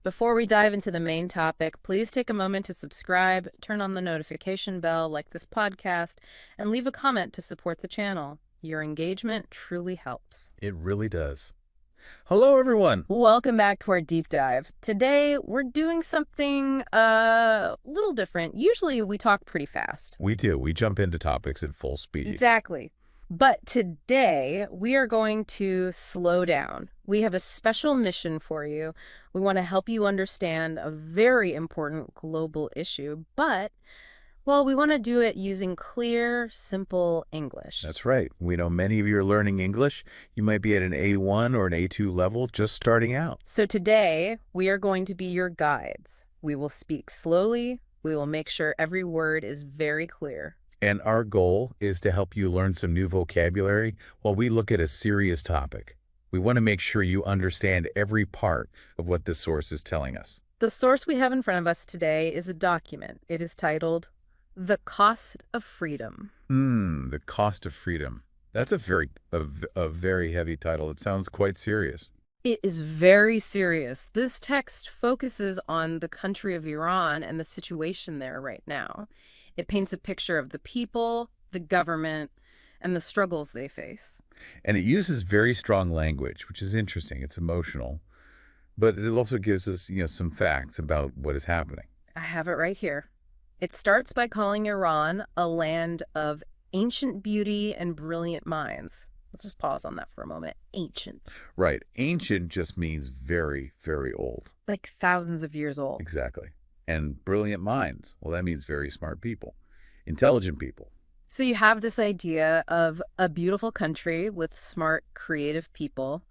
Before we dive into the main topic, please take a moment to subscribe, turn on the notification bell like this podcast, and leave a comment to support the channel. Your engagement truly helps. It really does. Hello, everyone. Welcome back to our deep dive. Today, we're doing something a little different. Usually, we talk pretty fast. We do. We jump into topics at full speed. Exactly. But today, we are going to slow down. We have a special mission for you. We want to help you understand a very important global issue, but, well, we want to do it using clear, simple English. That's right. We know many of you are learning English. You might be at an A1 or an A2 level just starting out. So today, we are going to be your guides. We will speak slowly. We will make sure every word is very clear. And our goal is to help you learn some new vocabulary while we look at a serious topic. We want to make sure you understand every part of what this source is telling us. The source we have in front of us today is a document. It is titled, The Cost of Freedom. The Cost of Freedom. That's a very heavy title. It sounds quite serious. It is very serious. This text focuses on the country of Iran and the situation there right now. It paints a picture of the people, the government, and the struggles they face. And it uses very strong language, which is interesting. It's emotional. But it also gives us, some facts about what is happening. I have it right here. It starts by calling Iran a land of ancient beauty and brilliant minds. Let's just pause on that for a moment. Ancient. Right. Ancient just means very, very old. Like thousands of years old. Exactly. And brilliant minds. Well, that means very smart people, intelligent people. So you have this idea of a beautiful country with smart, creative people.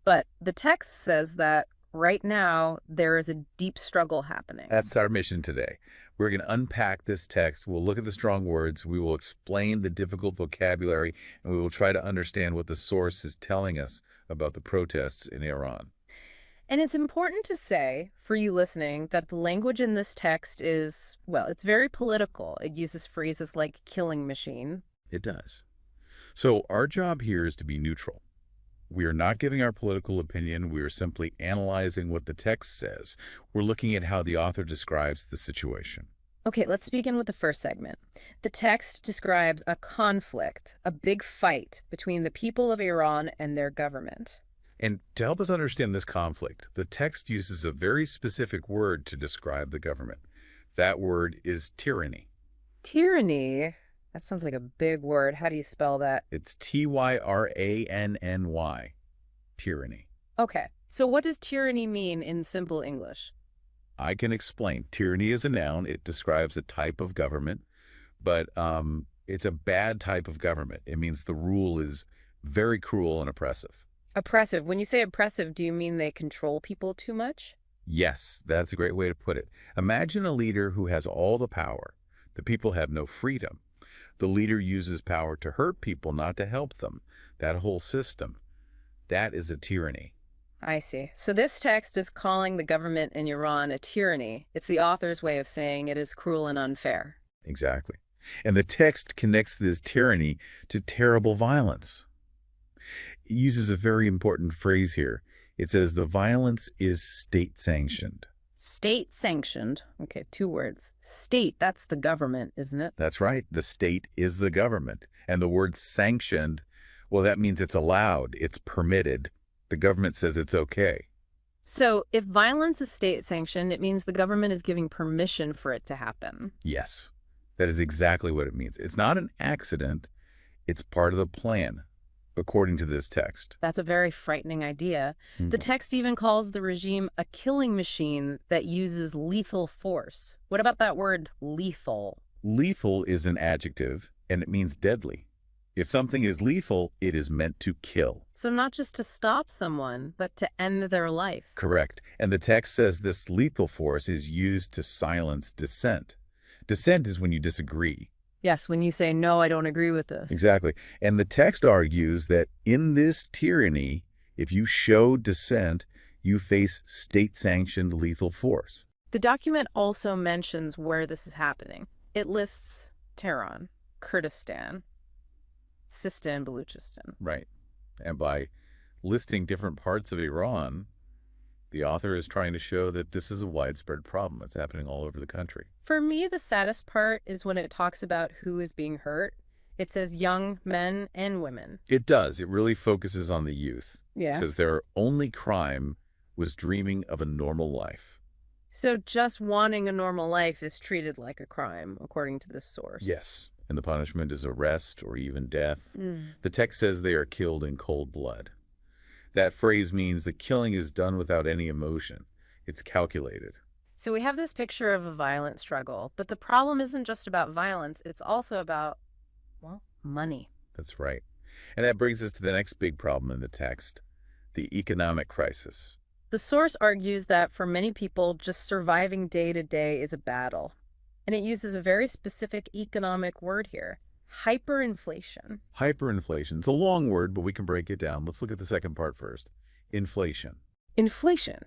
But the text says that right now there is a deep struggle happening. That's our mission today. We're going to unpack this text. We'll look at the strong words. We will explain the difficult vocabulary, and we will try to understand what the source is telling us about the protests in Iran. And it's important to say, for you listening, that the language in this text is, well, it's very political. It uses phrases like killing machine. It does. So our job here is to be neutral. We are not giving our political opinion. We are simply analyzing what the text says. We're looking at how the author describes the situation. Okay, let's begin with the first segment. The text describes a conflict, a big fight between the people of Iran and their government. And to help us understand this conflict, the text uses a very specific word to describe the government. That word is tyranny. Tyranny? That sounds like a big word. How do you spell that? It's Tyranny. Tyranny. Okay, so what does tyranny mean in simple English? I can explain. Tyranny is a noun. It describes a type of government, but it's a bad type of government. It means the rule is very cruel and oppressive. Oppressive. When you say oppressive, do you mean they control people too much? Yes, that's a great way to put it. Imagine a leader who has all the power. The people have no freedom. The leader uses power to hurt people, not to help them. That whole system, that is a tyranny. I see. So this text is calling the government in Iran a tyranny. It's the author's way of saying it is cruel and unfair. Exactly. And the text connects this tyranny to terrible violence. It uses a very important phrase here. It says the violence is state-sanctioned. State-sanctioned. Okay, two words. State, that's the government, isn't it? That's right. The state is the government. And the word sanctioned, well, that means it's allowed, it's permitted. The government says it's okay. So if violence is state-sanctioned, it means the government is giving permission for it to happen. Yes, that is exactly what it means. It's not an accident. It's part of the plan, according to this text. That's a very frightening idea. The text even calls the regime a killing machine that uses lethal force. What about that word lethal? Lethal is an adjective, and it means deadly. If something is lethal, it is meant to kill. So not just to stop someone, but to end their life. Correct. And the text says this lethal force is used to silence dissent. Dissent is when you disagree. Yes, when you say, no, I don't agree with this. Exactly. And the text argues that in this tyranny, if you show dissent, you face state-sanctioned lethal force. The document also mentions where this is happening. It lists Tehran, Kurdistan, Sistan, Baluchistan. Right. And by listing different parts of Iran, The author is trying to show that this is a widespread problem that's happening all over the country. For me, the saddest part is when it talks about who is being hurt. It says young men and women. It does. It really focuses on the youth. It Yeah. says their only crime was dreaming of a normal life. So just wanting a normal life is treated like a crime, according to this source. Yes. And the punishment is arrest or even death. Mm. The text says they are killed in cold blood. That phrase means the killing is done without any emotion. It's calculated. So we have this picture of a violent struggle, but the problem isn't just about violence, it's also about, well, money. That's right. And that brings us to the next big problem in the text, the economic crisis. The source argues that for many people, just surviving day to day is a battle. And it uses a very specific economic word here, hyperinflation. Hyperinflation. It's a long word, but we can break it down. Let's look at the second part first. Inflation. Inflation.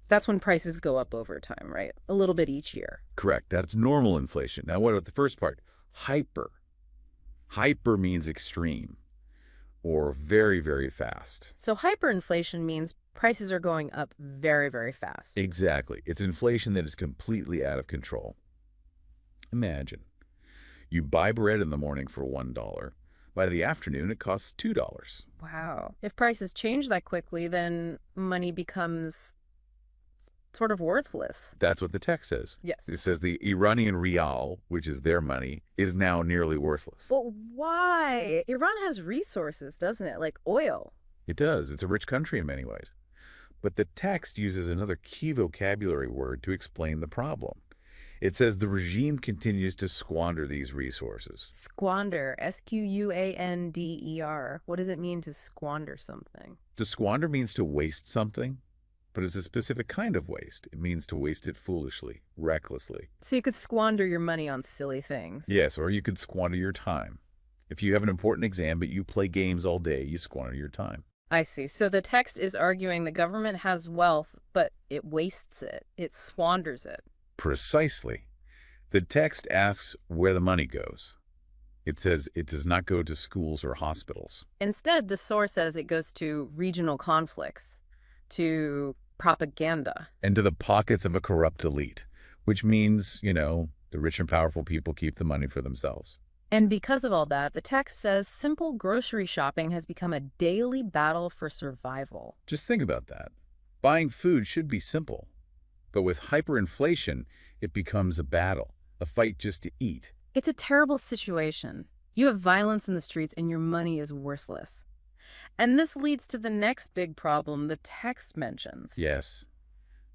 That's when prices go up over time, right? A little bit each year. Correct. That's normal inflation. Now, what about the first part? Hyper. Hyper means extreme or very, very fast. So hyperinflation means prices are going up very, very fast. Exactly. It's inflation that is completely out of control. Imagine you buy bread in the morning for $1. By the afternoon, it costs $2. Wow. If prices change that quickly, then money becomes sort of worthless. That's what the text says. Yes. It says the Iranian rial, which is their money, is now nearly worthless. But why? Iran has resources, doesn't it? Like oil. It does. It's a rich country in many ways. But the text uses another key vocabulary word to explain the problem. It says the regime continues to squander these resources. Squander. Squander. What does it mean to squander something? To squander means to waste something, but it's a specific kind of waste. It means to waste it foolishly, recklessly. So you could squander your money on silly things. Yes, or you could squander your time. If you have an important exam but you play games all day, you squander your time. I see. So the text is arguing the government has wealth, but it wastes it. It squanders it. Precisely. The text asks where the money goes. It says it does not go to schools or hospitals. Instead, the source says it goes to regional conflicts, to propaganda. And to the pockets of a corrupt elite, which means, the rich and powerful people keep the money for themselves. And because of all that, the text says simple grocery shopping has become a daily battle for survival. Just think about that. Buying food should be simple. But with hyperinflation, it becomes a battle, a fight just to eat. It's a terrible situation. You have violence in the streets and your money is worthless. And this leads to the next big problem the text mentions. Yes,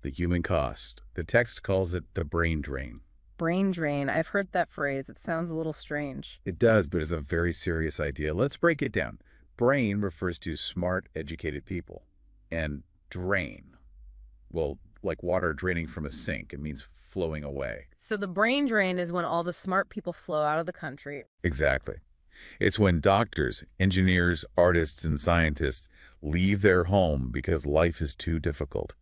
the human cost. The text calls it the brain drain. Brain drain. I've heard that phrase. It sounds a little strange. It does, but it's a very serious idea. Let's break it down. Brain refers to smart, educated people. And drain, well, like water draining from a sink. It means flowing away. So the brain drain is when all the smart people flow out of the country. Exactly. It's when doctors, engineers, artists, and scientists leave their home because life is too difficult.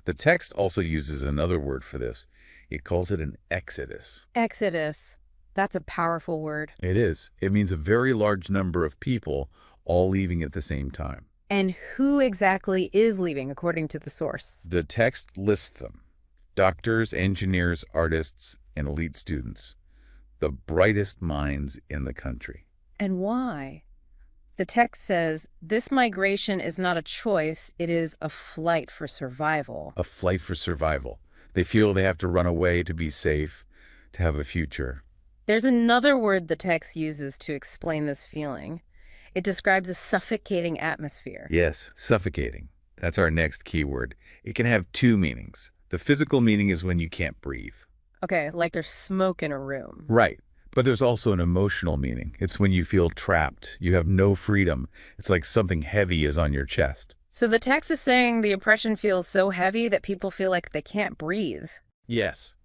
The text also uses another word for this. It calls it an exodus. Exodus. That's a powerful word. It is. It means a very large number of people all leaving at the same time. And who exactly is leaving, according to the source? The text lists them. Doctors, engineers, artists, and elite students. The brightest minds in the country. And why? The text says, this migration is not a choice, it is a flight for survival. A flight for survival. They feel they have to run away to be safe, to have a future. There's another word the text uses to explain this feeling. It describes a suffocating atmosphere. Yes, suffocating. That's our next key word. It can have two meanings. The physical meaning is when you can't breathe. Okay, like there's smoke in a room. Right. But there's also an emotional meaning. It's when you feel trapped. You have no freedom. It's like something heavy is on your chest. So the text is saying the oppression feels so heavy that people feel like they can't breathe. Yes.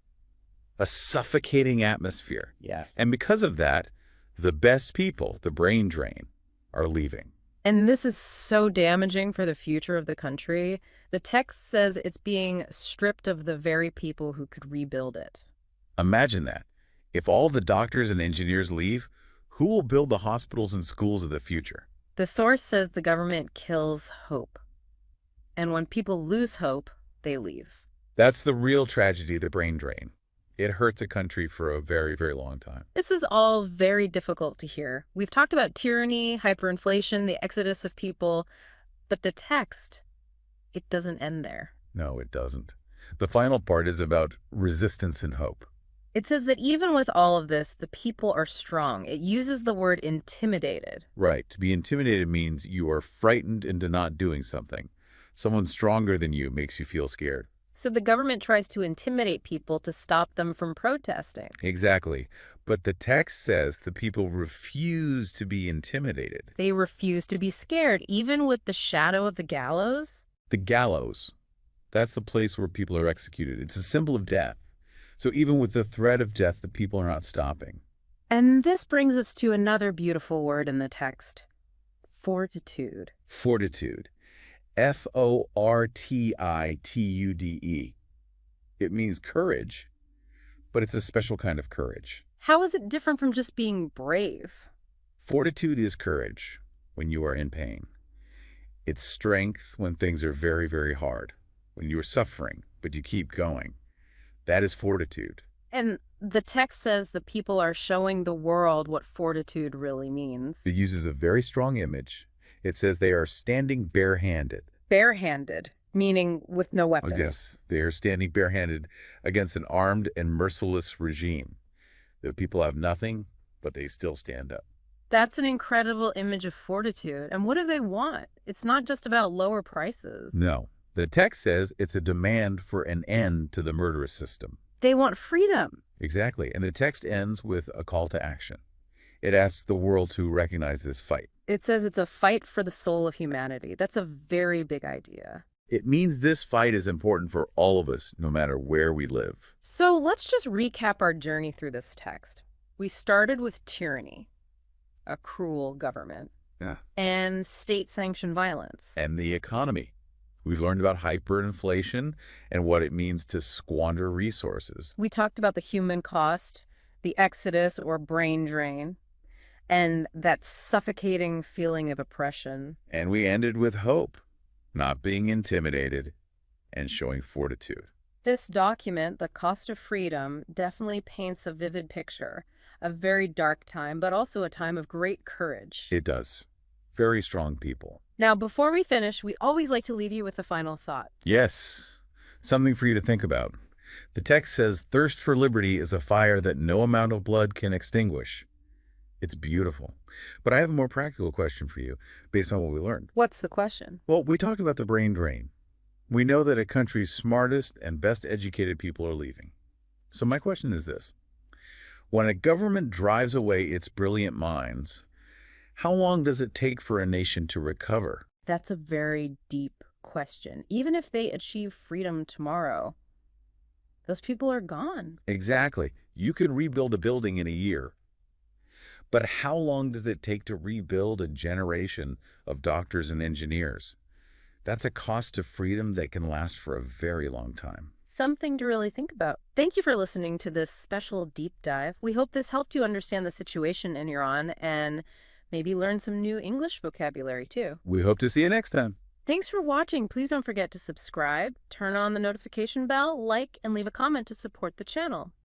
A suffocating atmosphere. Yeah. And because of that, the best people, the brain drain, are leaving. And this is so damaging for the future of the country. The text says it's being stripped of the very people who could rebuild it. Imagine that. If all the doctors and engineers leave, who will build the hospitals and schools of the future? The source says the government kills hope. And when people lose hope, they leave. That's the real tragedy of the brain drain. It hurts a country for a very, very long time. This is all very difficult to hear. We've talked about tyranny, hyperinflation, the exodus of people, but the text, it doesn't end there. No, it doesn't. The final part is about resistance and hope. It says that even with all of this, the people are strong. It uses the word intimidated. Right. To be intimidated means you are frightened into not doing something. Someone stronger than you makes you feel scared. So the government tries to intimidate people to stop them from protesting. Exactly. But the text says the people refuse to be intimidated. They refuse to be scared, even with the shadow of the gallows. The gallows, that's the place where people are executed. It's a symbol of death. So even with the threat of death, the people are not stopping. And this brings us to another beautiful word in the text, fortitude. Fortitude. Fortitude. It means courage, but it's a special kind of courage. How is it different from just being brave? Fortitude is courage when you are in pain. It's strength when things are very, very hard, when you are suffering, but you keep going. That is fortitude. And the text says the people are showing the world what fortitude really means. It uses a very strong image. It says they are standing barehanded. Barehanded, meaning with no Oh, weapons. yes, they are standing barehanded against an armed and merciless regime. The people have nothing, but they still stand up. That's an incredible image of fortitude. And what do they want? It's not just about lower prices. No, the text says it's a demand for an end to the murderous system. They want freedom. Exactly, and the text ends with a call to action. It asks the world to recognize this fight. It says it's a fight for the soul of humanity. That's a very big idea. It means this fight is important for all of us, no matter where we live. So let's just recap our journey through this text. We started with tyranny, a cruel government, Yeah. and state-sanctioned violence. And the economy. We've learned about hyperinflation and what it means to squander resources. We talked about the human cost, the exodus or brain drain, and that suffocating feeling of oppression. And we ended with hope, not being intimidated, and showing fortitude. This document, The Cost of Freedom, definitely paints a vivid picture. A very dark time, but also a time of great courage. It does. Very strong people. Now, before we finish, we always like to leave you with a final thought. Yes, something for you to think about. The text says, "Thirst for liberty is a fire that no amount of blood can extinguish." It's beautiful. But I have a more practical question for you, based on what we learned. What's the question? Well, we talked about the brain drain. We know that a country's smartest and best educated people are leaving. So my question is this. When a government drives away its brilliant minds, how long does it take for a nation to recover? That's a very deep question. Even if they achieve freedom tomorrow, those people are gone. Exactly. You can rebuild a building in a year. But how long does it take to rebuild a generation of doctors and engineers? That's a cost of freedom that can last for a very long time. Something to really think about. Thank you for listening to this special deep dive. We hope this helped you understand the situation in Iran and maybe learn some new English vocabulary too. We hope to see you next time. Thanks for watching. Please don't forget to subscribe, turn on the notification bell, like, and leave a comment to support the channel.